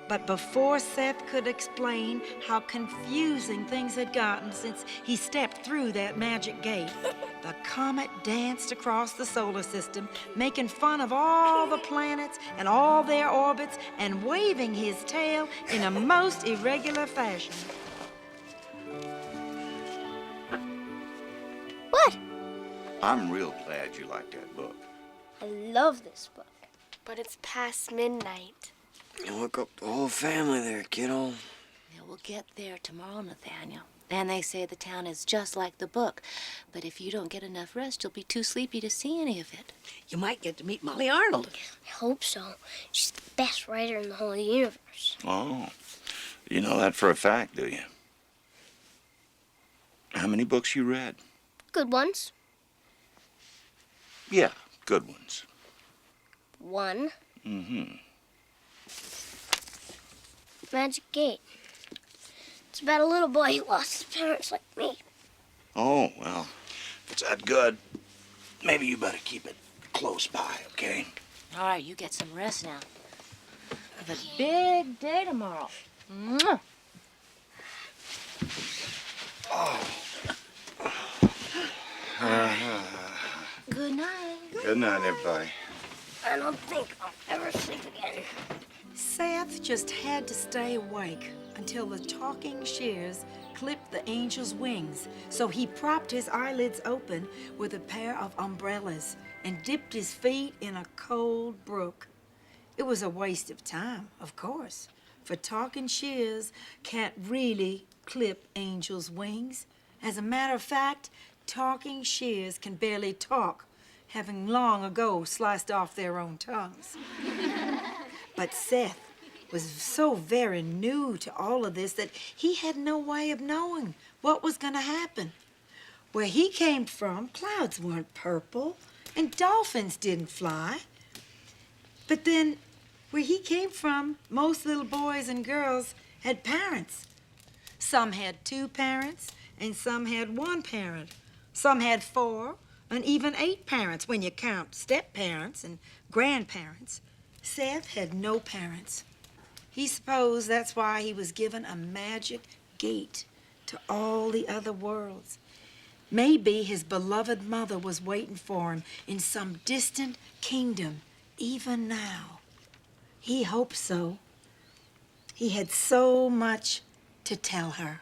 But before Seth could explain how confusing things had gotten since he stepped through that magic gate, the comet danced across the solar system, making fun of all the planets and all their orbits and waving his tail in a most irregular fashion. What? I'm real glad you like that book. I love this book. But it's past midnight. You woke up the whole family there, kiddo. Yeah, we'll get there tomorrow, Nathaniel. And they say the town is just like the book. But if you don't get enough rest, you'll be too sleepy to see any of it. You might get to meet Molly Arnold. I hope so. She's the best writer in the whole universe. Oh, you know that for a fact, do you? How many books you read? Good ones. Yeah, good ones. One. Mm-hmm. Magic Gate. It's about a little boy who lost his parents like me. Oh, well, if it's that good, maybe you better keep it close by, okay? All right, you get some rest now. Have a big day tomorrow. Mwah. Good night. Good night, everybody. I don't think I'll ever sleep again. Seth just had to stay awake until the talking shears clipped the angel's wings. So he propped his eyelids open with a pair of umbrellas and dipped his feet in a cold brook. It was a waste of time, of course, for talking shears can't really clip angels' wings. As a matter of fact, talking shears can barely talk, having long ago sliced off their own tongues. But Seth was so very new to all of this that he had no way of knowing what was going to happen. Where he came from, clouds weren't purple, and dolphins didn't fly. But then, where he came from, most little boys and girls had parents. Some had 2 parents, and some had 1 parent. Some had 4, and even 8 parents when you count step-parents and grandparents. Seth had no parents. He supposed that's why he was given a magic gate to all the other worlds. Maybe his beloved mother was waiting for him in some distant kingdom, even now. He hoped so. He had so much to tell her.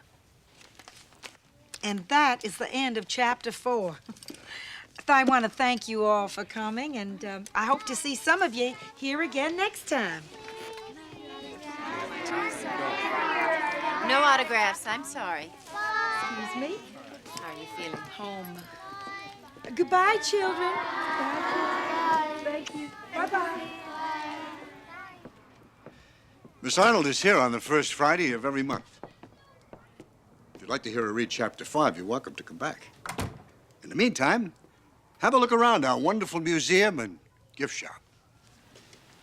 And that is the end of chapter 4. I want to thank you all for coming, and I hope to see some of you here again next time. No autographs, I'm sorry. Excuse me? How are you feeling? Home. Goodbye, children. Bye. Thank you. Bye-bye. Miss Arnold is here on the first Friday of every month. If you'd like to hear her read Chapter 5, you're welcome to come back. In the meantime, have a look around our wonderful museum and gift shop.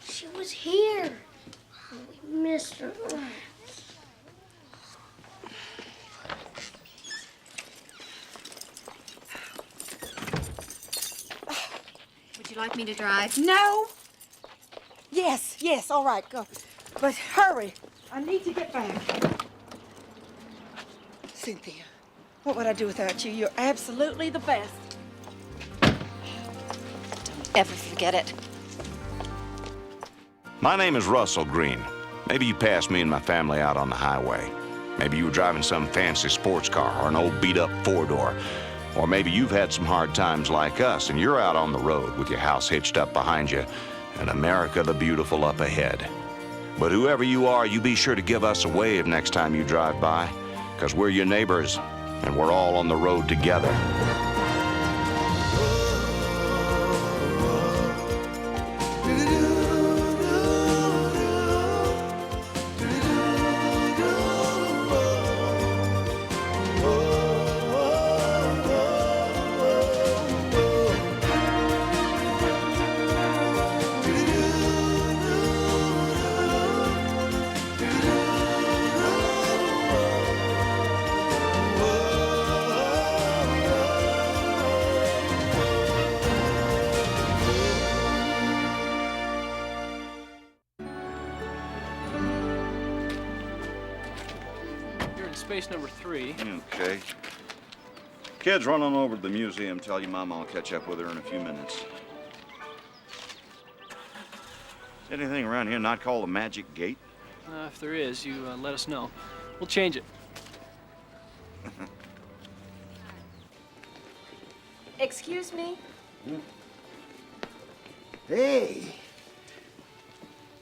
She was here. Oh, we missed her. Would you like me to drive? No. Yes, all right, go. But hurry. I need to get back. Cynthia, what would I do without you? You're absolutely the best. Ever forget it. My name is Russell Green. Maybe you passed me and my family out on the highway. Maybe you were driving some fancy sports car or an old beat-up four-door. Or maybe you've had some hard times like us and you're out on the road with your house hitched up behind you and America the Beautiful up ahead. But whoever you are, you be sure to give us a wave next time you drive by, because we're your neighbors and we're all on the road together. on space number 3. Okay. Kids, run on over to the museum. Tell your mama I'll catch up with her in a few minutes. Anything around here not called the Magic Gate? If there is, you let us know. We'll change it. Excuse me? Hey!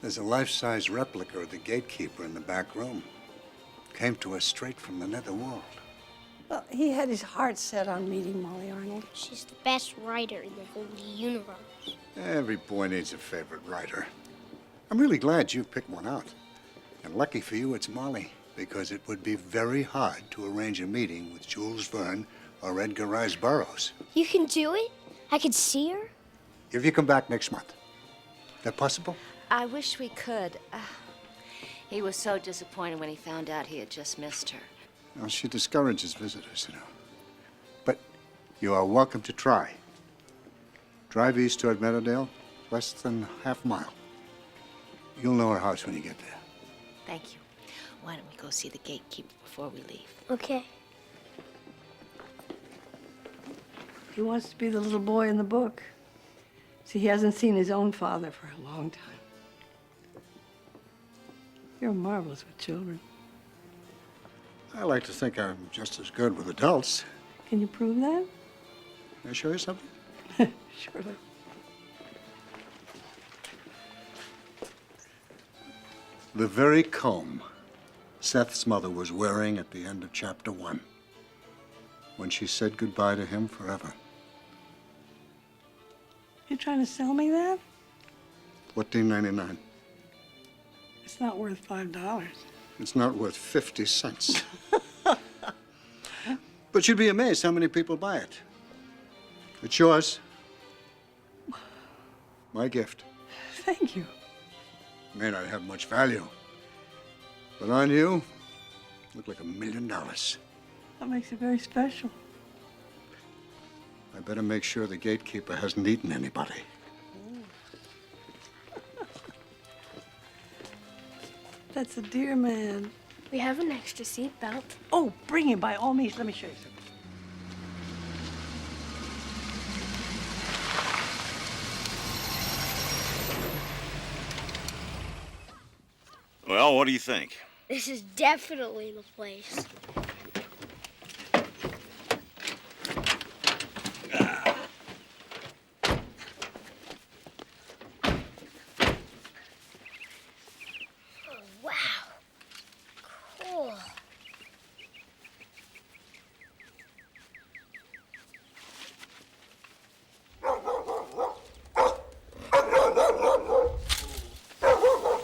There's a life-size replica of the gatekeeper in the back room. Came to us straight from the nether world. Well, he had his heart set on meeting Molly Arnold. She's the best writer in the whole universe. Every boy needs a favorite writer. I'm really glad you picked one out. And lucky for you, it's Molly, because it would be very hard to arrange a meeting with Jules Verne or Edgar Rice Burroughs. You can do it? I could see her? If you come back next month. That possible? I wish we could. He was so disappointed when he found out he had just missed her. Well, she discourages visitors, you know. But you are welcome to try. Drive east toward Meadowdale, less than half a mile. You'll know her house when you get there. Thank you. Why don't we go see the gatekeeper before we leave? Okay. He wants to be the little boy in the book. See, he hasn't seen his own father for a long time. You're marvelous with children. I like to think I'm just as good with adults. Can you prove that? Can I show you something? Surely. The very comb Seth's mother was wearing at the end of chapter 1, when she said goodbye to him forever. You trying to sell me that? $14.99. It's not worth $5. It's not worth 50 cents. But you'd be amazed how many people buy it. It's yours. My gift. Thank you. May not have much value, but on you, look like $1 million. That makes it very special. I better make sure the gatekeeper hasn't eaten anybody. That's a dear man. We have an extra seat belt. Oh, bring him by all means. Let me show you something. Well, what do you think? This is definitely the place. Oh, wow. Cool.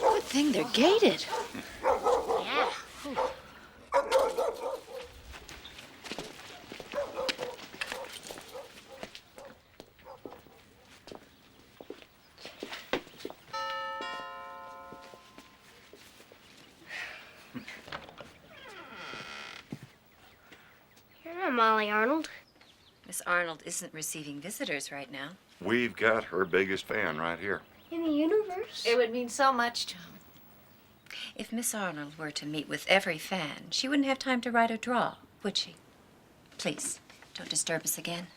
Good thing they're gated. Yeah. You're not Molly Arnold. Miss Arnold isn't receiving visitors right now. We've got her biggest fan right here. In the universe? It would mean so much to him. If Miss Arnold were to meet with every fan, she wouldn't have time to write or draw, would she? Please, don't disturb us again.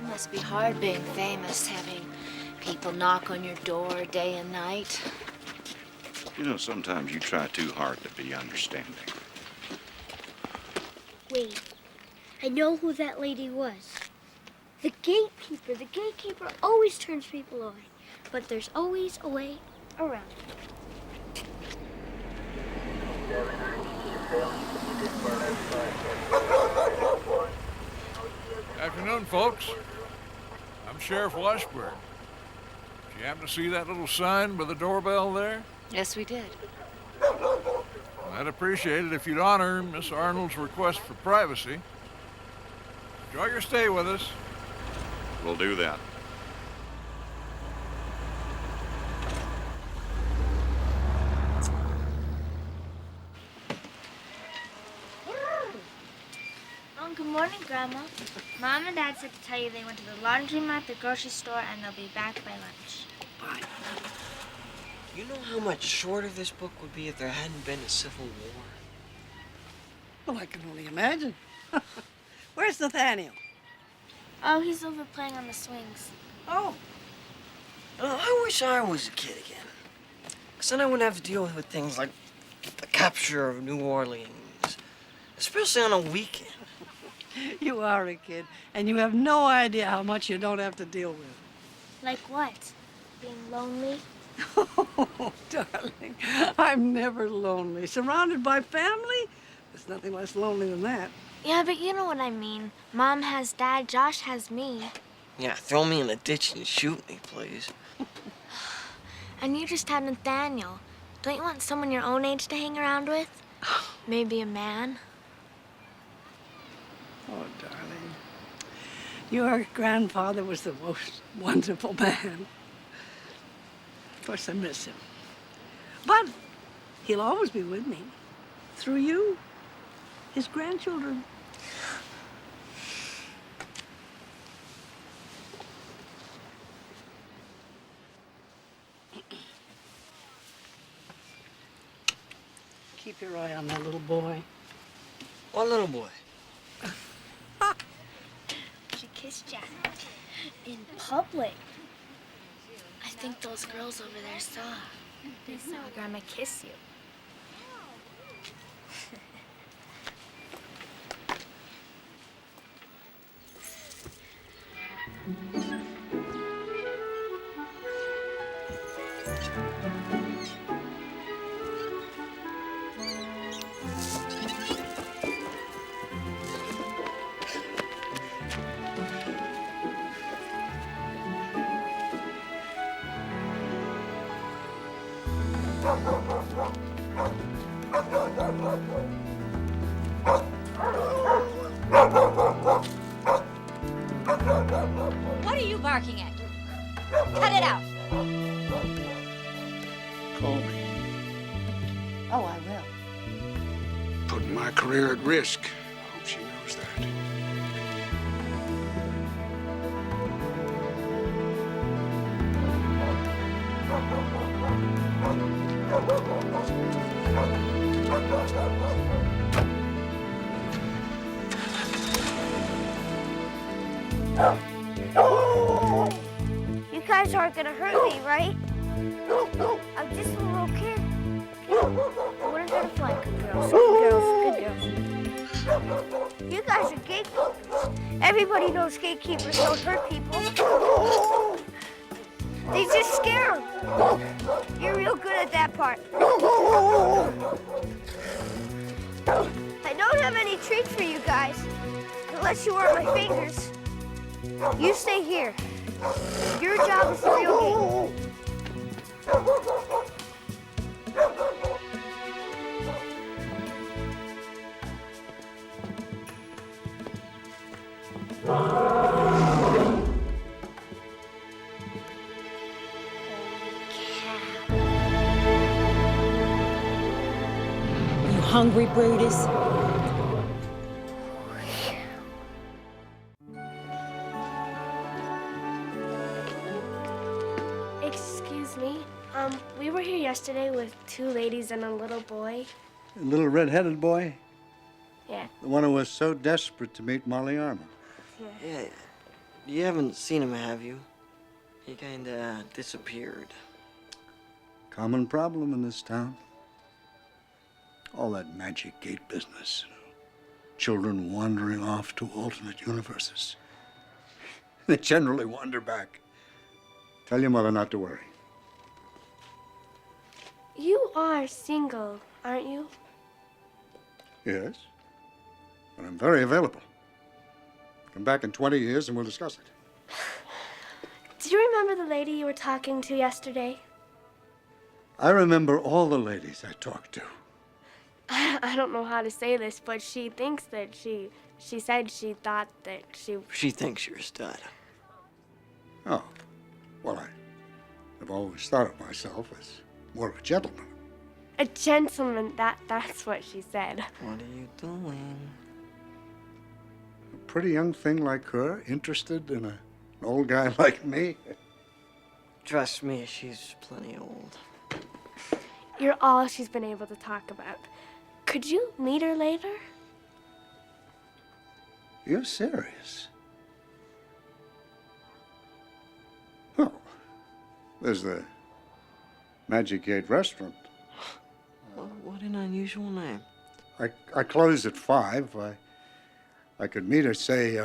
It must be hard being famous, having people knock on your door day and night. You know, sometimes you try too hard to be understanding. Wait, I know who that lady was. The gatekeeper. The gatekeeper always turns people away, but there's always a way around it. Afternoon, folks. I'm Sheriff Washburn. Did you happen to see that little sign by the doorbell there? Yes, we did. I'd appreciate it if you'd honor Miss Arnold's request for privacy. Enjoy your stay with us. We'll do that. morning, Grandma. Mom and Dad said to tell you they went to the laundromat, the grocery store, and they'll be back by lunch. Bye. You know how much shorter this book would be if there hadn't been a civil war? Well, I can only imagine. Where's Nathaniel? Oh, he's over playing on the swings. Oh. I wish I was a kid again. Because then I wouldn't have to deal with things like the capture of New Orleans, especially on a weekend. You are a kid, and you have no idea how much you don't have to deal with. Like what? Being lonely? Oh, darling, I'm never lonely. Surrounded by family, there's nothing less lonely than that. Yeah, but you know what I mean. Mom has Dad, Josh has me. Yeah, throw me in a ditch and shoot me, please. And you just had Nathaniel. Don't you want someone your own age to hang around with? Maybe a man? Oh, darling, your grandfather was the most wonderful man. Of course, I miss him. But he'll always be with me. Through you, his grandchildren. Keep your eye on that little boy. What little boy? She kissed Jack in public. I think those girls over there saw. They saw Grandma kiss you. What are you barking at? Cut it out. Call me. Oh, I will. Putting my career at risk. Hope she knows that. You guys aren't gonna hurt me, right? I'm just a little kid. I wouldn't hurt a fly. Good girls, good girls, good girls. You guys are gatekeepers. Everybody knows gatekeepers don't hurt people. They just scare them. You're real good at that part. I don't have any treats for you guys, unless you want my fingers. You stay here. Your job is the real game. You hungry, Brutus? Excuse me. We were here yesterday with two ladies and a little boy. A little red-headed boy? Yeah. The one who was so desperate to meet Molly Armand. Yeah. You haven't seen him, have you? He kinda disappeared. Common problem in this town. All that magic gate business. Children wandering off to alternate universes. They generally wander back. Tell your mother not to worry. You are single, aren't you? Yes. But I'm very available. Come back in 20 years and we'll discuss it. Do you remember the lady you were talking to yesterday? I remember all the ladies I talked to. I don't know how to say this, but she thinks that she said she thought that she... She thinks you're a stud. Oh. Well, I've always thought of myself as more of a gentleman. A gentleman, that's what she said. What are you doing? pretty young thing like her interested in an old guy like me? Trust me, she's plenty old. You're all she's been able to talk about. Could you meet her later? You're serious? Well, there's the Magic Gate restaurant. What an unusual name. I close at 5. I could meet her, say,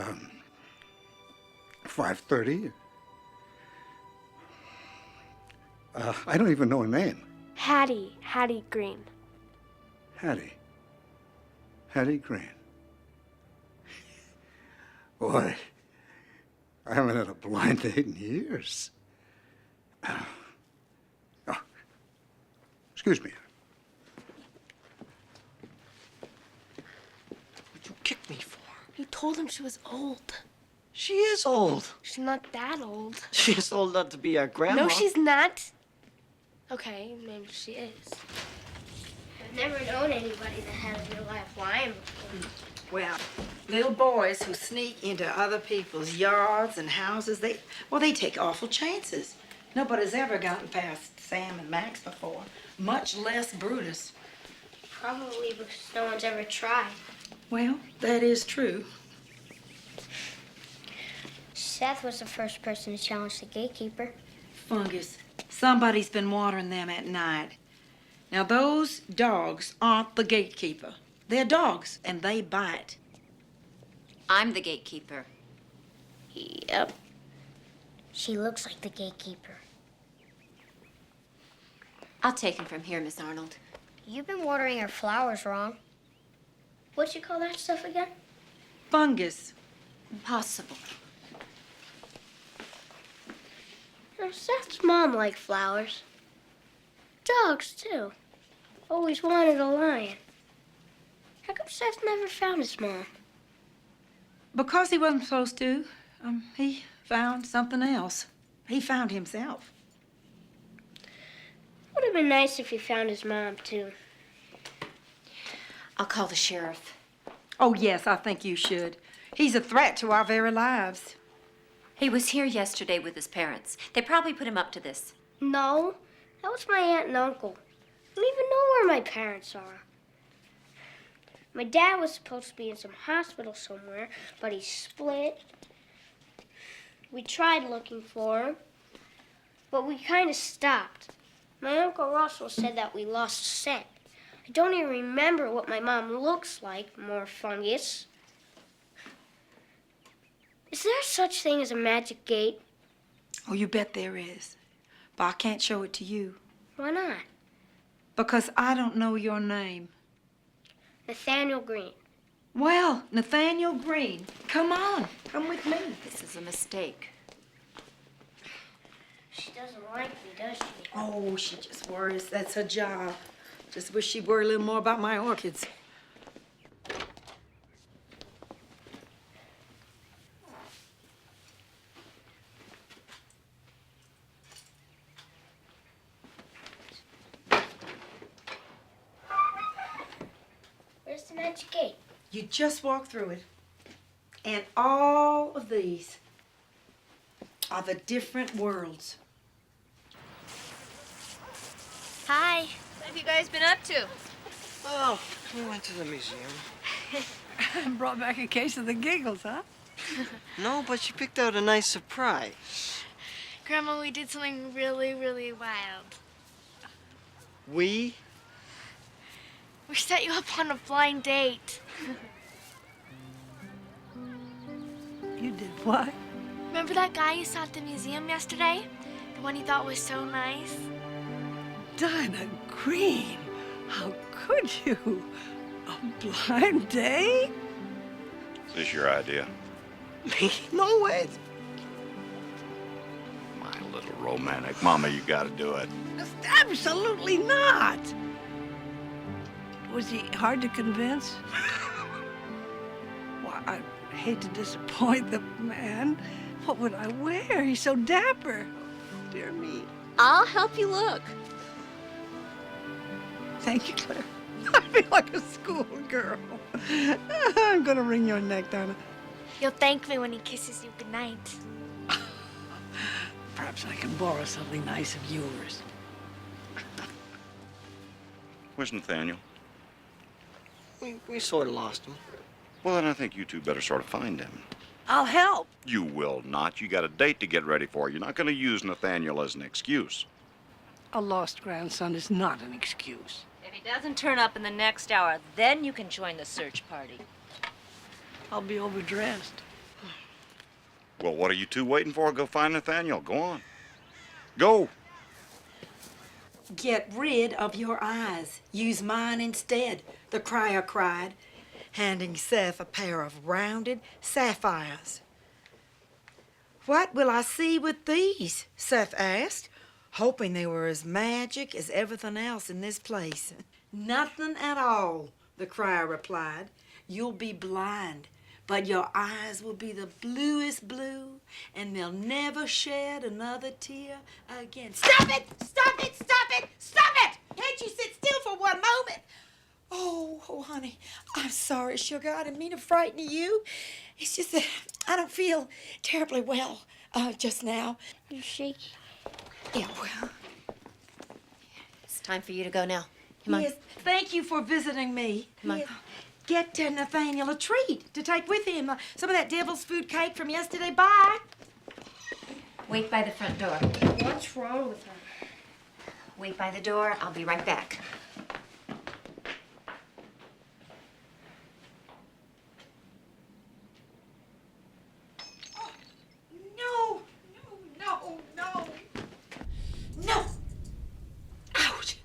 5:30. I don't even know her name. Hattie Green. Hattie Green. Boy, I haven't had a blind date in years. Oh, excuse me. What'd you kick me for? You told him she was old. She is old. She's not that old. She's old enough to be our grandma. No, she's not. Okay, maybe she is. I've never known anybody that had a real life lion before. Well, little boys who sneak into other people's yards and houses, they take awful chances. Nobody's ever gotten past Sam and Max before, much less Brutus. Probably because no one's ever tried. Well, that is true. Seth was the first person to challenge the gatekeeper. Fungus, somebody's been watering them at night. Now, those dogs aren't the gatekeeper. They're dogs, and they bite. I'm the gatekeeper. Yep. She looks like the gatekeeper. I'll take him from here, Miss Arnold. You've been watering her flowers wrong. What'd you call that stuff again? Fungus. Impossible. Now, Seth's mom liked flowers. Dogs, too. Always wanted a lion. How come Seth never found his mom? Because he wasn't supposed to. He found something else. He found himself. Would have been nice if he found his mom, too. I'll call the sheriff. Oh, yes, I think you should. He's a threat to our very lives. He was here yesterday with his parents. They probably put him up to this. No, that was my aunt and uncle. I don't even know where my parents are. My dad was supposed to be in some hospital somewhere, but he split. We tried looking for him, but we kind of stopped. My Uncle Russell said that we lost a scent. I don't even remember what my mom looks like, more fungus. Is there such thing as a magic gate? Oh, you bet there is. But I can't show it to you. Why not? Because I don't know your name. Nathaniel Green. Well, Nathaniel Green, come on. Come with me. This is a mistake. She doesn't like me, does she? Oh, she just worries. That's her job. Just wish she'd worry a little more about my orchids. Where's the magic gate? You just walk through it. And all of these are the different worlds. Hi. What have you guys been up to? Oh, we went to the museum. Brought back a case of the giggles, huh? No, but she picked out a nice surprise. Grandma, we did something really, really wild. We? We set you up on a blind date. You did what? Remember that guy you saw at the museum yesterday? The one you thought was so nice? Dinah Green, how could you? A blind date? Is this your idea? Me? No way. My little romantic. Mama, you gotta do it. Absolutely not. Was he hard to convince? Well, I hate to disappoint the man. What would I wear? He's so dapper. Dear me. I'll help you look. Thank you, Claire. I feel like a schoolgirl. I'm gonna wring your neck, Donna. He'll thank me when he kisses you goodnight. Perhaps I can borrow something nice of yours. Where's Nathaniel? We sort of lost him. Well, then I think you two better sort of find him. I'll help. You will not. You got a date to get ready for. You're not going to use Nathaniel as an excuse. A lost grandson is not an excuse. If he doesn't turn up in the next hour, then you can join the search party. I'll be overdressed. Well, what are you two waiting for? Go find Nathaniel. Go on. Go. Get rid of your eyes. Use mine instead, the crier cried, handing Seth a pair of rounded sapphires. What will I see with these? Seth asked, hoping they were as magic as everything else in this place. Nothing at all, the crier replied. You'll be blind, but your eyes will be the bluest blue, and they'll never shed another tear again. Stop it! Stop it! Stop it! Stop it! Can't you sit still for one moment? Oh, honey, I'm sorry, sugar. I didn't mean to frighten you. It's just that I don't feel terribly well just now. You're shaky. Yeah, well. It's time for you to go now. Come on. Yes, thank you for visiting me. Come on. Yes. Get Nathaniel a treat to take with him. Some of that devil's food cake from yesterday. Bye. Wait by the front door. What's wrong with her? Wait by the door. I'll be right back. No, no, no, no. No. Ouch.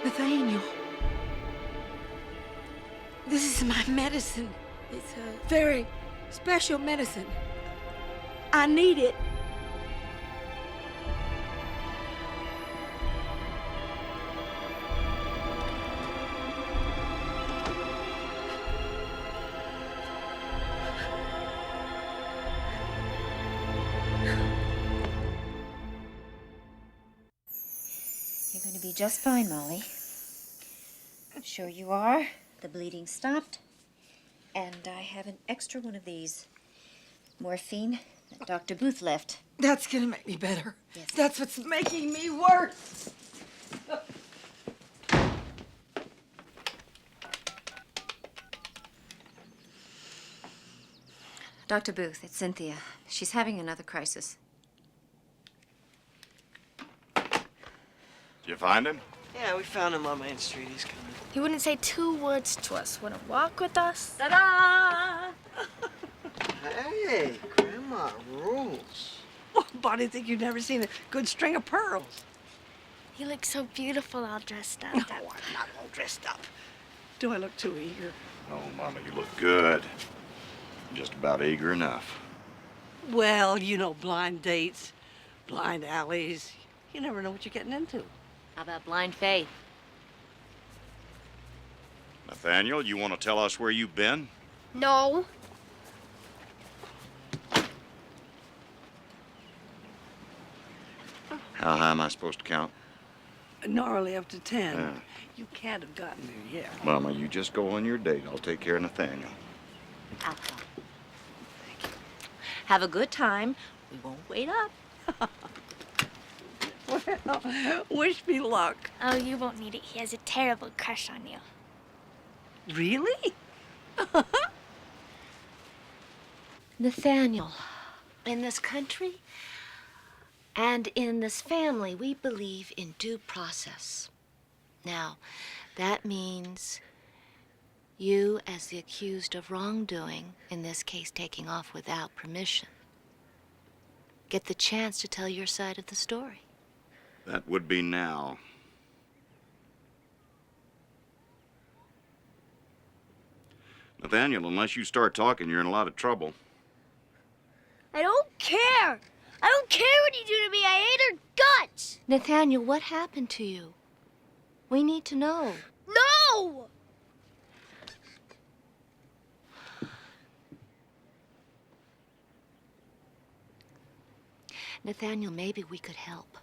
Nathaniel, this is my medicine. It's a very special medicine. I need it. You're going to be just fine, Molly. Sure you are. The bleeding stopped. And I have an extra one of these. Morphine that Dr. Booth left. That's gonna make me better. Yes. That's what's making me worse. Dr. Booth, it's Cynthia. She's having another crisis. Did you find him? Yeah, we found him on Main Street. He's coming. He wouldn't say 2 words to us. Wouldn't walk with us. Ta-da! Hey, Grandma rules. Well, Bonnie, think you've never seen a good string of pearls. You look so beautiful all dressed up. No, I'm not all dressed up. Do I look too eager? Oh, Mama, you look good. Just about eager enough. Well, you know, blind dates, blind alleys. You never know what you're getting into. How about blind faith? Nathaniel, you want to tell us where you've been? No. How high am I supposed to count? Gnarly up to 10. Yeah. You can't have gotten there yet. Mama, you just go on your date. I'll take care of Nathaniel. I'll come. Have a good time. We won't wait up. Well, wish me luck. Oh, you won't need it. He has a terrible crush on you. Really? Nathaniel, in this country and in this family, we believe in due process. Now, that means you, as the accused of wrongdoing, in this case taking off without permission, get the chance to tell your side of the story. That would be now. Nathaniel, unless you start talking, you're in a lot of trouble. I don't care. I don't care what you do to me. I hate her guts. Nathaniel, what happened to you? We need to know. No! Nathaniel, maybe we could help.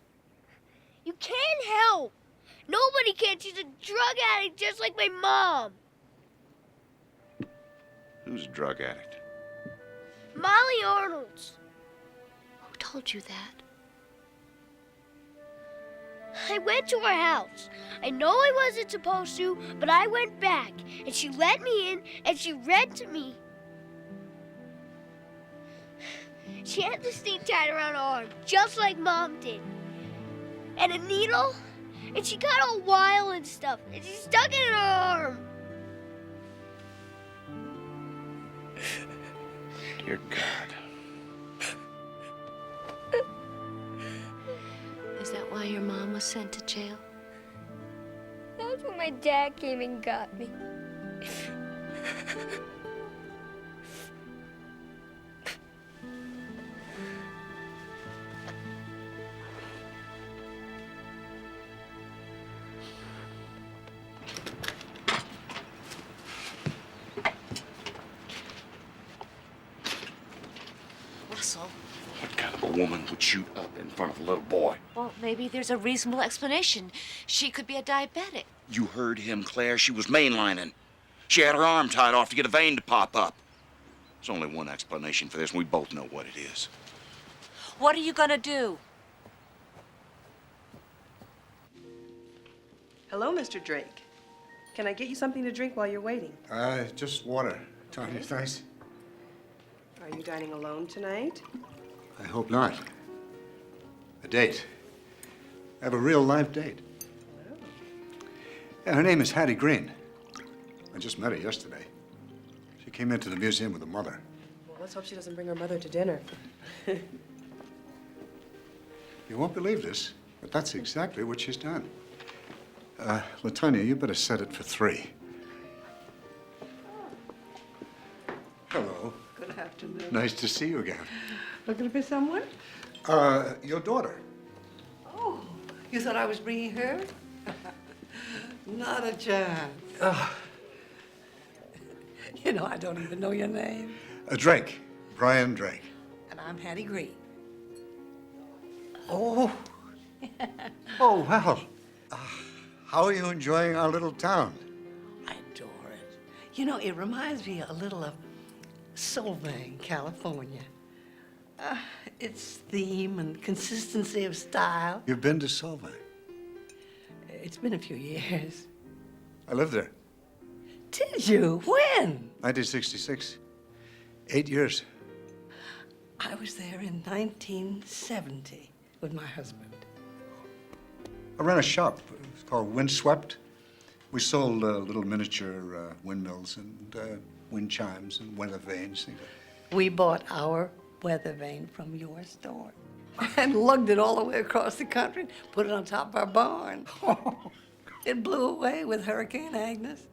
You can't help. Nobody can. She's a drug addict just like my mom. Who's a drug addict? Molly Arnold's. Who told you that? I went to her house. I know I wasn't supposed to, but I went back, and she let me in, and she read to me. She had this thing tied around her arm, just like Mom did. And a needle, and she got all wild and stuff, and she stuck it in her arm. Dear God. Is that why your mom was sent to jail? That's when my dad came and got me. Russell. What kind of a woman would shoot up in front of a little boy? Well, maybe there's a reasonable explanation. She could be a diabetic. You heard him, Claire. She was mainlining. She had her arm tied off to get a vein to pop up. There's only one explanation for this, and we both know what it is. What are you gonna do? Hello, Mr. Drake. Can I get you something to drink while you're waiting? Just water. Tony's nice. Are you dining alone tonight? I hope not. A date. I have a real live date. Oh. Yeah, her name is Hattie Green. I just met her yesterday. She came into the museum with her mother. Well, let's hope she doesn't bring her mother to dinner. You won't believe this, but that's exactly what she's done. LaTonya, you better set it for 3. Hello. Good afternoon. Nice to see you again. Looking for someone? Your daughter. Oh, you thought I was bringing her? Not a chance. You know, I don't even know your name. Drake. Brian Drake. And I'm Hattie Green. Oh. Oh, well. How are you enjoying our little town? I adore it. You know, it reminds me a little of Cymraeg, California. Its theme and consistency of style. You've been to Cymraeg? It's been a few years. I lived there. Did you? When? 1966. 8 years. I was there in 1970 with my husband. I ran a shop. It was called Windswept. We sold little miniature windmills and wind chimes and weather vanes, things like that. We bought our weather vane from your store and lugged it all the way across the country, put it on top of our barn. It blew away with Hurricane Agnes.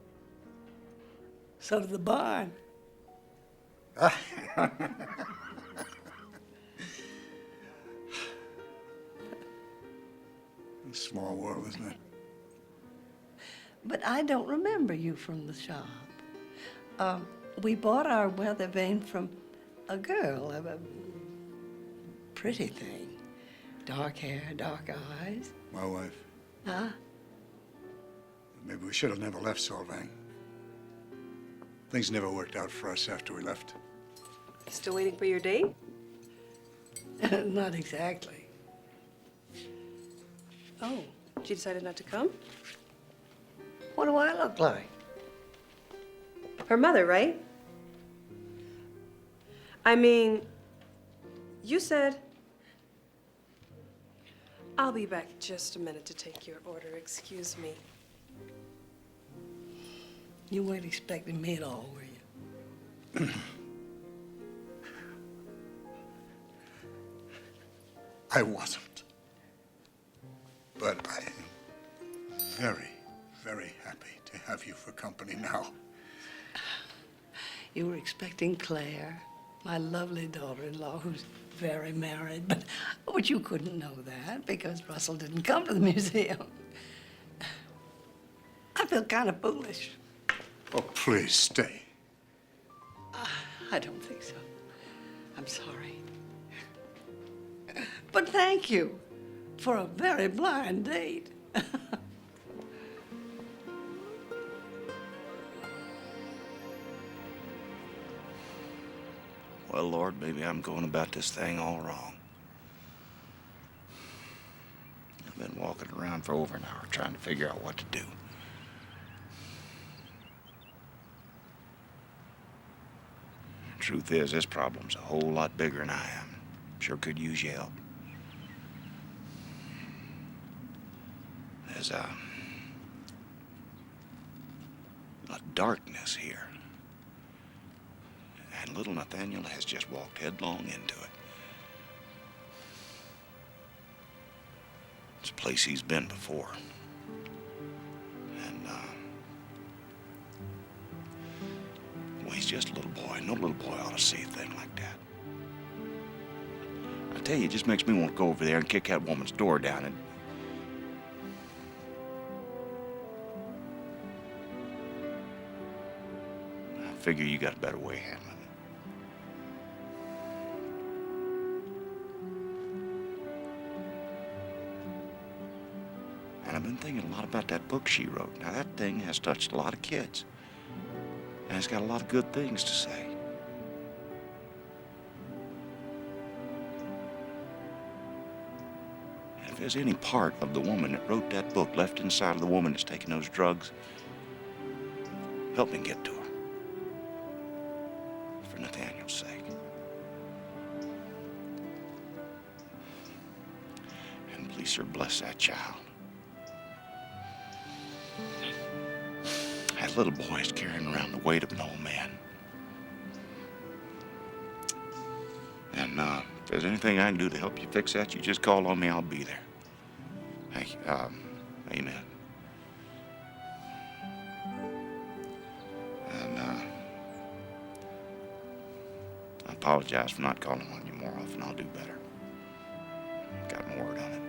So did the barn. Small world, isn't it? But I don't remember you from the shop. We bought our weather vane from a girl, a pretty thing. Dark hair, dark eyes. My wife. Huh? Maybe we should have never left Solvang. Things never worked out for us after we left. Still waiting for your date? Not exactly. Oh, she decided not to come? What do I look like? Her mother, right? I mean, you said... I'll be back just a minute to take your order. Excuse me. You weren't expecting me at all, were you? I wasn't. But I am very, very happy to have you for company now. You were expecting Claire, my lovely daughter-in-law, who's very married, but you couldn't know that because Russell didn't come to the museum. I feel kind of foolish. Oh, please stay. I don't think so. I'm sorry. But thank you for a very blind date. Well, Lord, maybe I'm going about this thing all wrong. I've been walking around for over an hour trying to figure out what to do. The truth is, this problem's a whole lot bigger than I am. Sure could use your help. There's a darkness here. And little Nathaniel has just walked headlong into it. It's a place he's been before. And, well, he's just a little boy. No little boy ought to see a thing like that. I tell you, it just makes me want to go over there and kick that woman's door down and... I figure you got a better way of handling it. And I've been thinking a lot about that book she wrote. Now, that thing has touched a lot of kids. And it's got a lot of good things to say. And if there's any part of the woman that wrote that book left inside of the woman that's taking those drugs, help me get to her. For Nathaniel's sake. And please, sir, bless that child. That little boy is carrying around the weight of an old man. And if there's anything I can do to help you fix that, you just call on me. I'll be there. Thank you. Amen. And I apologize for not calling on you more often. I'll do better. Got more word on it.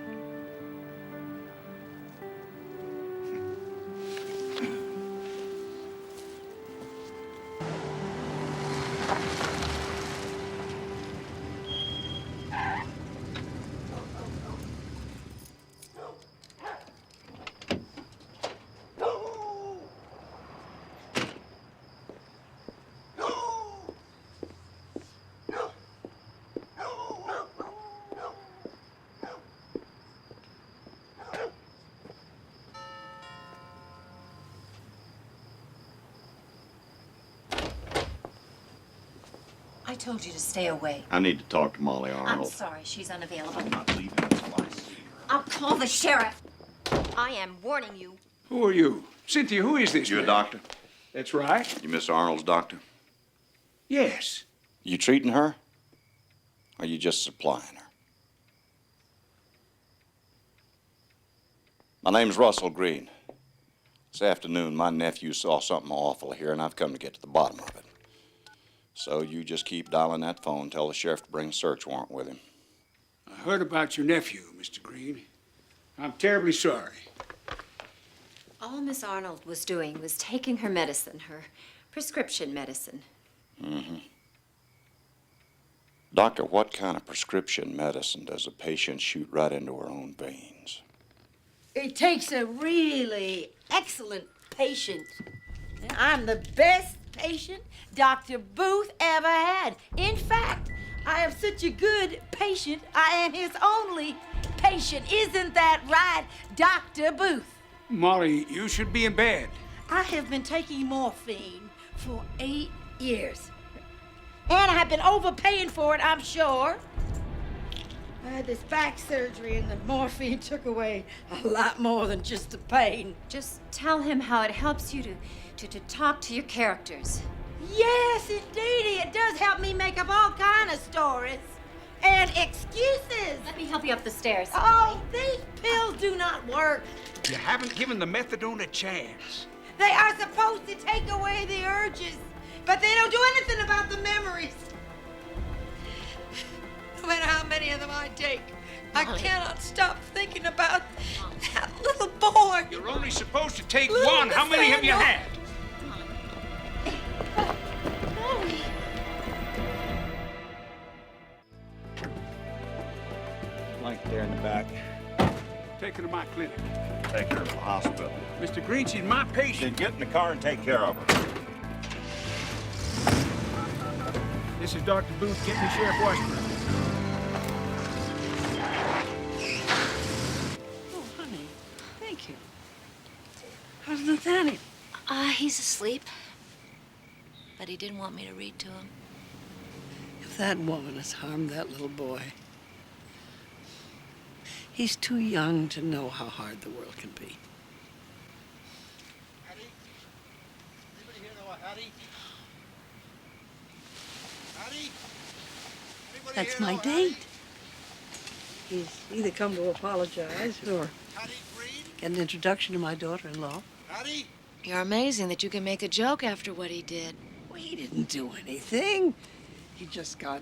I told you to stay away. I need to talk to Molly Arnold. I'm sorry, she's unavailable. I'm not leaving until I see her. I'll call the sheriff. I am warning you. Who are you? Cynthia, who is this? You a man? doctor? That's right. You Miss Arnold's doctor? Yes. You treating her? Or you just supplying her? My name's Russell Green. This afternoon, my nephew saw something awful here, and I've come to get to the bottom of it. So you just keep dialing that phone, tell the sheriff to bring a search warrant with him. I heard about your nephew, Mr. Green. I'm terribly sorry. All Miss Arnold was doing was taking her medicine, her prescription medicine. Mm-hmm. Doctor, what kind of prescription medicine does a patient shoot right into her own veins? It takes a really excellent patient. I'm the best patient Dr. Booth ever had. In fact, I am such a good patient, I am his only patient. Isn't that right, Dr. Booth? Molly, you should be in bed. I have been taking morphine for 8 years. And I have been overpaying for it, I'm sure. I had this back surgery and the morphine took away a lot more than just the pain. Just tell him how it helps you to talk to your characters. Yes, indeed, it does help me make up all kind of stories. and excuses. Let me help you up the stairs. Oh, these pills do not work. You haven't given the methadone a chance. They are supposed to take away the urges, but they don't do anything about the memories. No matter how many of them I take, I cannot stop thinking about that little boy. You're only supposed to take Little one. How many have you Nathaniel. had? Like there in the back. Take her to my clinic. Take her to the hospital. Mr. Green, she's my patient. Then get in the car and take care of her. This is Dr. Booth. Get me Sheriff Washburn. Oh, honey, thank you. How's Nathaniel? He's asleep. But he didn't want me to read to him. If that woman has harmed that little boy, he's too young to know how hard the world can be. Hattie? Anybody here know a Hattie? Hattie? Anybody That's here my know a Hattie? date. He's either come to apologize or Hattie Green? get an introduction to my daughter-in-law. Hattie? You're amazing that you can make a joke after what he did. Well, he didn't do anything. He just got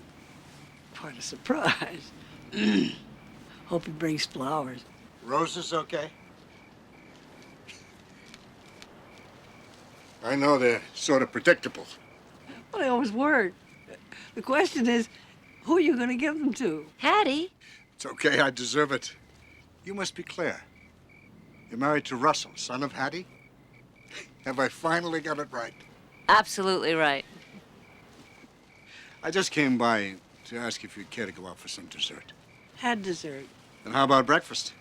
quite a surprise. Hope he brings flowers. Roses okay? I know they're sort of predictable. Well, they always were. The question is, who are you going to give them to? Hattie? It's okay, I deserve it. You must be Claire. You're married to Russell, son of Hattie? Have I finally got it right? Absolutely right. I just came by to ask if you'd care to go out for some dessert. Had dessert. And how about breakfast?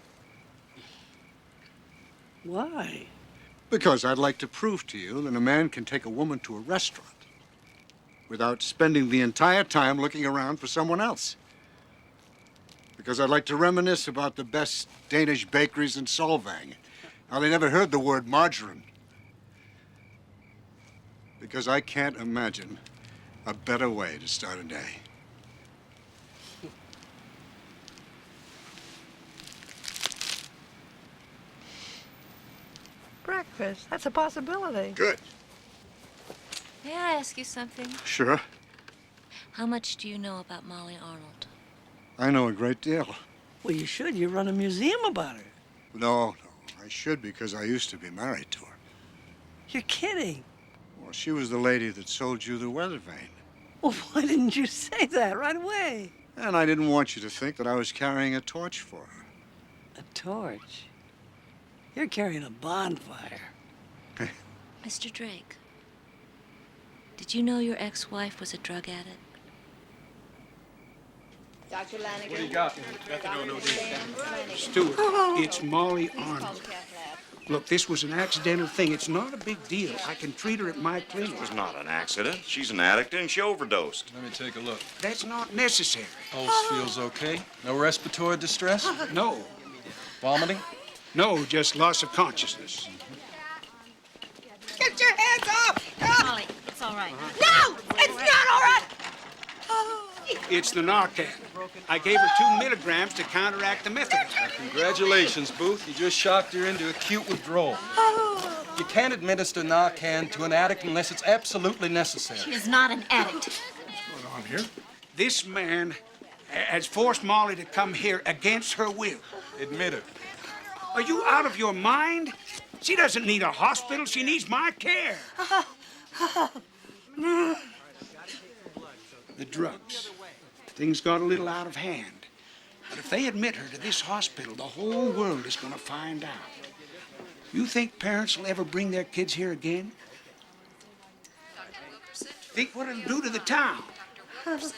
Why? Because I'd like to prove to you that a man can take a woman to a restaurant without spending the entire time looking around for someone else. Because I'd like to reminisce about the best Danish bakeries in Solvang. How they never heard the word margarine. Because I can't imagine a better way to start a day. Breakfast. That's a possibility. Good. May I ask you something? Sure. How much do you know about Molly Arnold? I know a great deal. Well, you should. You run a museum about her. No, I should because I used to be married to her. You're kidding. Well, she was the lady that sold you the weather vane. Well, why didn't you say that right away? And I didn't want you to think that I was carrying a torch for her. A torch? You're carrying a bonfire. Mr. Drake, did you know your ex-wife was a drug addict? Dr. Lanigan. What do you got? Stewart, it's Molly Arnold. Look, this was an accidental thing. It's not a big deal. I can treat her at my clinic. It was not an accident. She's an addict and she overdosed. Let me take a look. That's not necessary. Pulse feels okay. No respiratory distress? No. Vomiting? No, just loss of consciousness. Get your hands off! Molly, it's all right. No! It's not all right! It's the Narcan. I gave her 2 milligrams to counteract the methadone. Congratulations, Booth. You just shocked her into acute withdrawal. You can't administer Narcan to an addict unless it's absolutely necessary. She is not an addict. What's going on here? This man has forced Molly to come here against her will. Admit it. Are you out of your mind? She doesn't need a hospital. She needs my care. The drugs. Things got a little out of hand. But if they admit her to this hospital, the whole world is going to find out. You think parents will ever bring their kids here again? Think what it'll do to the town. Is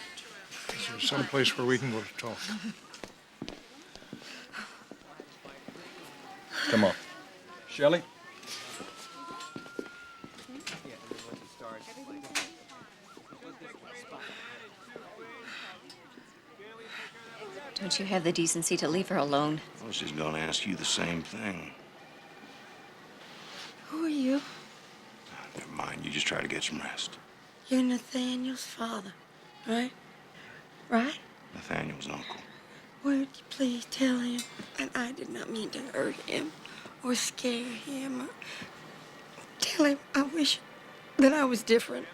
there some place where we can go to talk? Come on. Shelley? Don't you have the decency to leave her alone? Well, she's gonna ask you the same thing. Who are you? Never mind, you just try to get some rest. You're Nathaniel's father, right? Right? Nathaniel's uncle. Would you please tell him that I did not mean to hurt him or scare him? Tell him I wish that I was different.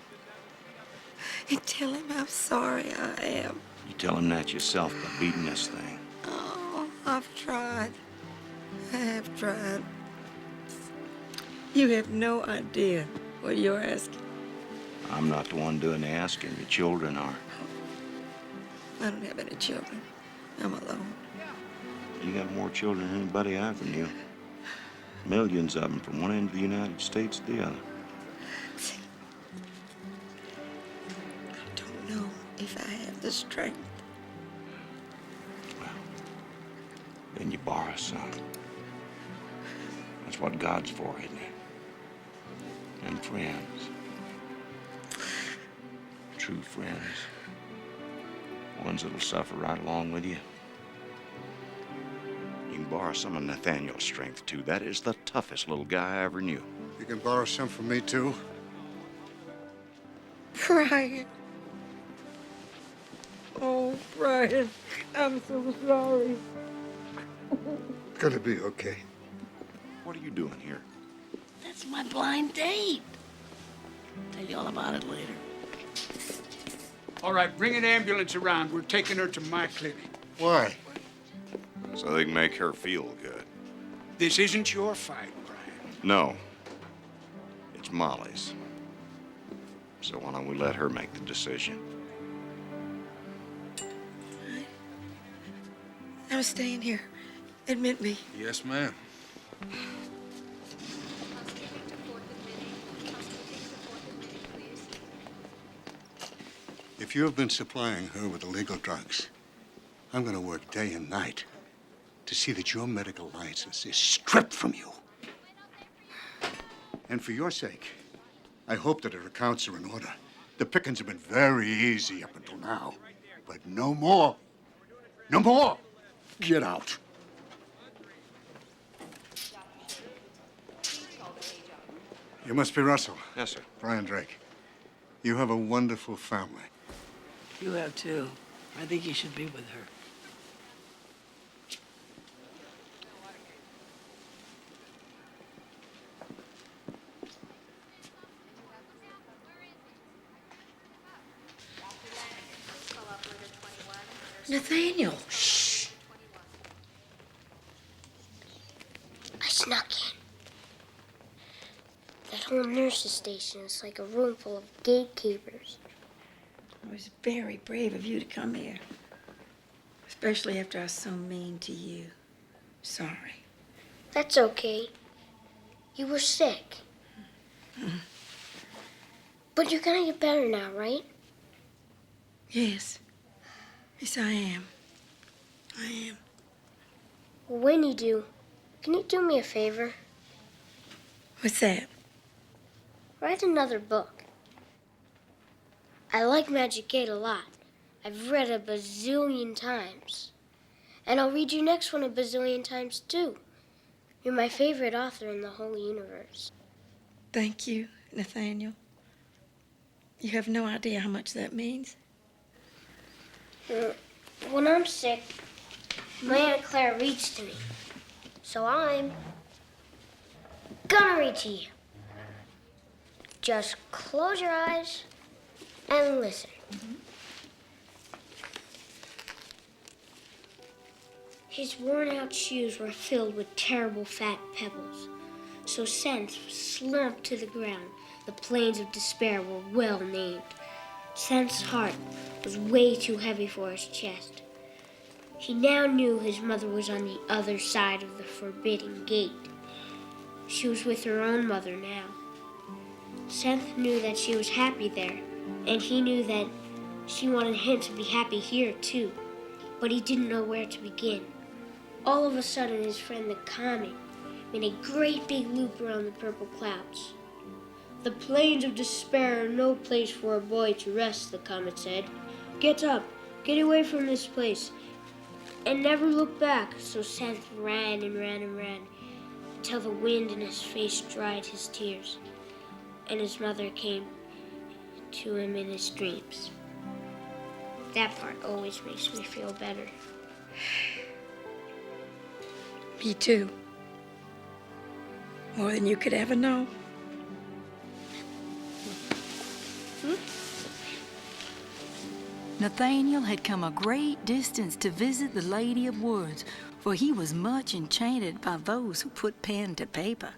And tell him how sorry I am. You tell him that yourself by beating this thing. Oh, I've tried. I have tried. You have no idea what you're asking. I'm not the one doing the asking. Your children are. I don't have any children. I'm alone. You got more children than anybody I ever knew. Millions of them from one end of the United States to the other. I don't know if I have the strength. Well, then you borrow some. That's what God's for, isn't it? And friends. True friends. Ones that'll suffer right along with you. You can borrow some of Nathaniel's strength, too. That is the toughest little guy I ever knew. You can borrow some from me, too. Brian. Oh, Brian, I'm so sorry. Gonna be okay. What are you doing here? That's my blind date. Tell you all about it later. All right, bring an ambulance around. We're taking her to my clinic. Why? So they can make her feel good. This isn't your fight, Brian. No. It's Molly's. So why don't we let her make the decision? I'm staying here. Admit me. Yes, ma'am. If you have been supplying her with illegal drugs, I'm going to work day and night to see that your medical license is stripped from you. And for your sake, I hope that her accounts are in order. The pickings have been very easy up until now, but no more. No more. Get out. You must be Russell. Yes, sir. Brian Drake. You have a wonderful family. You have too. I think you should be with her. Nathaniel. Shh. I snuck in. That whole nurse's station is like a room full of gatekeepers. It was very brave of you to come here. Especially after I was so mean to you. Sorry. That's okay. You were sick. But you're gonna get better now, right? Yes. Yes, I am. I am. Well, when you do, can you do me a favor? What's that? Write another book. I like Magic 8 a lot. I've read a bazillion times. And I'll read your next one a bazillion times, too. You're my favorite author in the whole universe. Thank you, Nathaniel. You have no idea how much that means. When I'm sick, my Aunt Claire reads to me. So I'm gonna read to you. Just close your eyes and listen. His worn-out shoes were filled with terrible fat pebbles. So Sense slumped to the ground. The plains of despair were well named. Sense's heart was way too heavy for his chest. He now knew his mother was on the other side of the forbidden gate. She was with her own mother now. Sense knew that she was happy there, and he knew that she wanted him to be happy here too, but he didn't know where to begin. All of a sudden, his friend the comet made a great big loop around the purple clouds. The plains of despair are no place for a boy to rest, the comet said. Get up, get away from this place, and never look back. So Sense ran and ran and ran, until the wind in his face dried his tears, and his mother came to him in his dreams. That part always makes me feel better. Me too. More than you could ever know. Nathaniel had come a great distance to visit the Lady of Woods, for he was much enchanted by those who put pen to paper.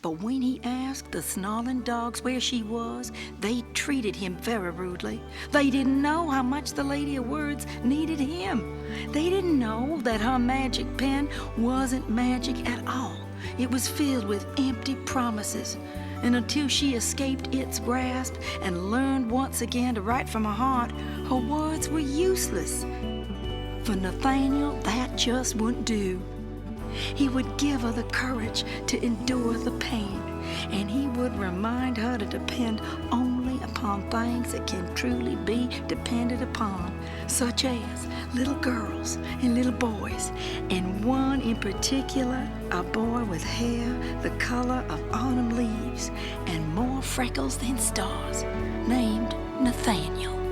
But when he asked the snarling dogs where she was, they treated him very rudely. They didn't know how much the Lady of Words needed him. They didn't know that her magic pen wasn't magic at all. It was filled with empty promises. And until she escaped its grasp and learned once again to write from her heart, her words were useless. For Nathaniel, that just wouldn't do. He would give her the courage to endure the pain, and he would remind her to depend only upon things that can truly be depended upon, such as little girls and little boys, and one in particular, a boy with hair the color of autumn leaves and more freckles than stars, named Nathaniel.